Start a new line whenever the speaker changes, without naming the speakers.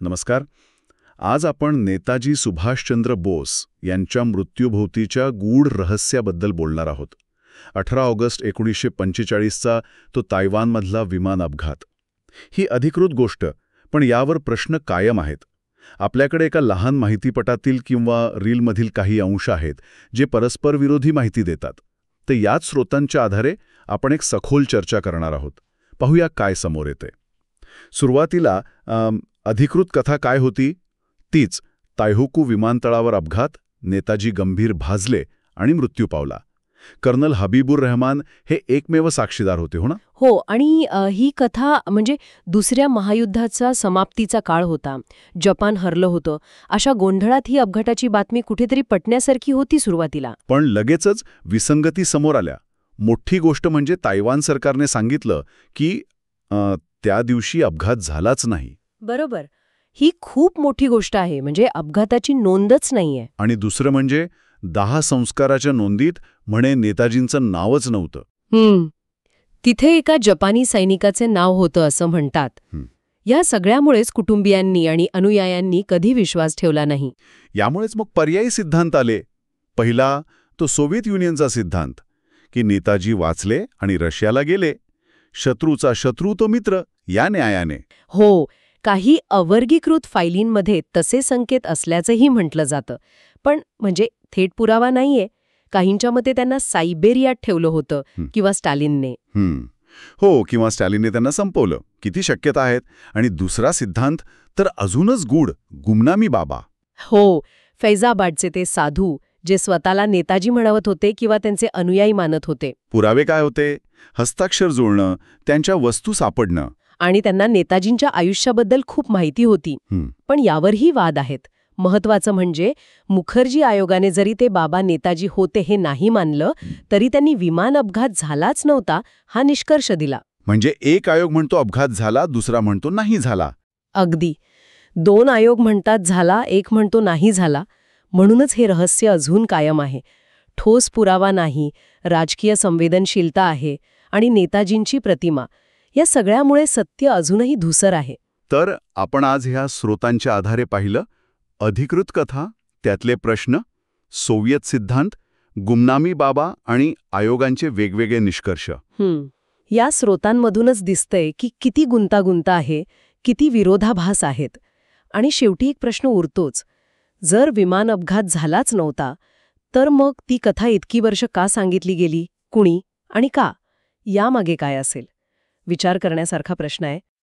नमस्कार. आज आपण नेताजी सुभाषचंद्र बोस यांच्या मृत्यूभोवतीच्या गूढ रहस्याबद्दल बोलणार आहोत. 18 ऑगस्ट 1945चा तो तायवानमधला विमान अपघात. ही अधिकृत गोष्ट, पण यावर प्रश्न कायम आहेत. आपल्याकडे एका लहान माहितीपटातील किंवा रीलमधील काही अंश आहेत जे परस्पर विरोधी माहिती देतात. तर याच स्रोतांच्या आधारे आपण एक सखोल चर्चा करणार आहोत. पाहूया काय समोर येते. सुरुवातीला अधिकृत कथा काय होती? तीच, तायहुकू विमानतळावर अपघात, नेताजी गंभीर भाजले आणि मृत्यू पावला. कर्नल हबीबुर रहमान हे एकमेव साक्षीदार होते, हो ना?
हो, आणि ही कथा म्हणजे दुसऱ्या महायुद्धाचा समाप्तीचा काळ होता. जपान हरलं होतं. अशा गोंधळात ही अपघाताची बातमी कुठेतरी पटण्यासारखी होती सुरुवातीला.
पण लगेचच विसंगती समोर आल्या. मोठी गोष्ट म्हणजे तायवान सरकारने सांगितलं की त्या दिवशी अपघात झालाच नाही.
बरोबर. ही खूप मोठी गोष्ट आहे. म्हणजे अपघाताची नोंदच नाहीये.
आणि दुसरं म्हणजे 10 संस्काराच्या नोंदीत म्हणे नेताजींचं नावच नव्हतं.
तिथे एका जपानी सैनिकाचे नाव होतं असं म्हणतात. या सगळ्यामुळेच कुटुंबियांनी आणि अनुयायांनी कधी विश्वास ठेवला नाही.
यामुळेच मग पर्यायी सिद्धांत आले. पहिला तो सोव्हिएत युनियनचा सिद्धांत की नेताजी वाचले आणि रशियाला गेले. शत्रूचा शत्रू तो मित्र, या न्यायाने.
हो, काही अवर्गीकृत फायलींमध्ये तसे संकेत असल्याचंही म्हटलं जातं. पण म्हणजे थेट पुरावा नाहीये. काहींच्या मते त्यांना सायबेरियात ठेवलं होतं किंवा स्टॅलिनने.
हो, किंवा स्टॅलिनने त्यांना संपवलं. किती शक्यता आहेत. आणि दुसरा सिद्धांत तर अजूनच गूढ, गुमनामी बाबा.
हो, फैजाबादचे ते साधू जे स्वतःला नेताजी म्हणवत होते किंवा त्यांचे अनुयायी मानत होते.
पुरावे काय होते? हस्ताक्षर जुळणं, त्यांच्या वस्तू सापडणं.
आणि त्यांना नेताजींच्या आयुष्याबद्दल खूप माहिती होती. पण यावरही वाद आहेत. महत्वाचं म्हणजे मुखर्जी आयोगाने जरी ते बाबा नेताजी होते हे नाही मानलं, तरी त्यांनी विमान अपघात झालाच नव्हता हा निष्कर्ष दिला.
म्हणजे एक आयोग म्हणतो अपघात झाला, दुसरा म्हणतो नाही झाला.
अगदी. 2 आयोग म्हणतात झाला, एक म्हणतो नाही झाला. म्हणूनच हे रहस्य अजून कायम आहे. ठोस पुरावा नाही, राजकीय संवेदनशीलता आहे आणि नेताजींची प्रतिमा. या सगळ्यामुळे सत्य अजूनही धूसर आहे.
तर आपण आज ह्या स्रोतांच्या आधारे पाहिलं. अधिकृत कथा, त्यातले प्रश्न, सोव्हिएत सिद्धांत, गुमनामी बाबा आणि आयोगांचे वेगवेगळे निष्कर्ष.
या स्रोतांमधूनच दिसतंय की किती गुंतागुंत आहे, किती विरोधाभास आहेत. आणि शेवटी एक प्रश्न उरतोच. जर विमान अपघात झालाच नव्हता, तर मग ती कथा इतकी वर्ष का सांगितली गेली, कुणी आणि का? यामागे काय असेल? विचार करण्यासारखा प्रश्न आहे.